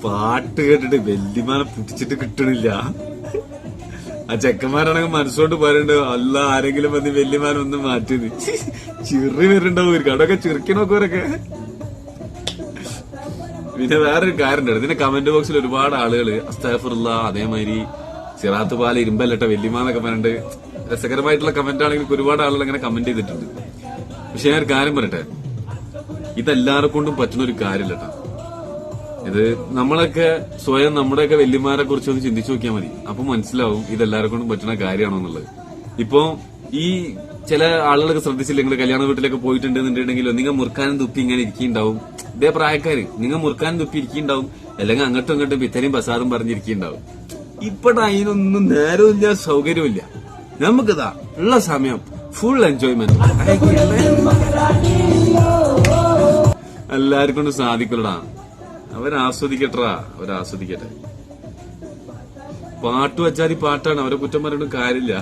പാട്ട് കേട്ടിട്ട് വെല്ലിമാനെ പിടിച്ചിട്ട് കിട്ടണില്ല. ആ ചെക്കന്മാരാണെങ്കിൽ മനസ്സോട്ട് പറയുന്നുണ്ട്, അല്ല ആരെങ്കിലും വന്ന് വെല്ലിമാനെ ഒന്ന് മാറ്റിയത്. ചിറി വരുന്നുണ്ടാവും അതൊക്കെ ചിരിക്കണോക്കോരൊക്കെ. പിന്നെ വേറൊരു കാര്യം, ഇതിന്റെ കമന്റ് ബോക്സിൽ ഒരുപാട് ആളുകൾ അസ്തഗ്ഫിറുല്ലാ, അതേമാതിരി സിറാത്ത് പാല ഇരുമ്പല്ലട്ട വെല്ലിമാന്നൊക്കെ പറഞ്ഞിട്ട് രസകരമായിട്ടുള്ള കമന്റ് ആണെങ്കിൽ ഒരുപാട് ആളുകൾ അങ്ങനെ കമന്റ് ചെയ്തിട്ടുണ്ട്. പക്ഷെ ഞാൻ ഒരു കാര്യം പറയട്ടെ, ഇതെല്ലാരെ കൊണ്ടും പറ്റുന്ന ഒരു കാര്യമില്ലട്ടാ. ഇത് നമ്മളൊക്കെ സ്വയം നമ്മുടെയൊക്കെ വല്യമാരെ കുറിച്ച് ഒന്ന് ചിന്തിച്ചു നോക്കിയാൽ മതി. അപ്പൊ മനസ്സിലാവും ഇതെല്ലാരെ കൊണ്ടും പറ്റുന്ന കാര്യമാണോ എന്നുള്ളത്. ഇപ്പൊ ഈ ചില ആളുകളൊക്കെ ശ്രദ്ധിച്ചില്ല, നിങ്ങൾ കല്യാണ വീട്ടിലൊക്കെ പോയിട്ടുണ്ടെന്നുണ്ടെങ്കിലോ, നിങ്ങൾ മുറുക്കാനും തുപ്പി ഇങ്ങനെ ഇരിക്കുന്നുണ്ടാവും. ഇതേ പ്രായക്കാര് നിങ്ങൾ മുറുക്കാനും തുപ്പി ഇരിക്കുന്നുണ്ടാവും, അല്ലെങ്കിൽ അങ്ങോട്ടും ഇങ്ങോട്ടും ഇത്തരം പ്രസാദം പറഞ്ഞിരിക്കുന്നുണ്ടാവും. ഇപ്പഴ അതിനൊന്നും നേരമില്ല, സൗകര്യമില്ല. നമുക്കിതാ ഉള്ള സമയം ഫുൾ എൻജോയ്മെന്റ് എല്ലാവർക്കും കൊണ്ട് സാധിക്കലടാ. അവരാസ്വദിക്കട്ടാ, അവരാസ്വദിക്കട്ടെ. പാട്ട് വെച്ചാൽ പാട്ടാണ്, അവരെ കുറ്റം പറഞ്ഞിട്ടും കാര്യമില്ല.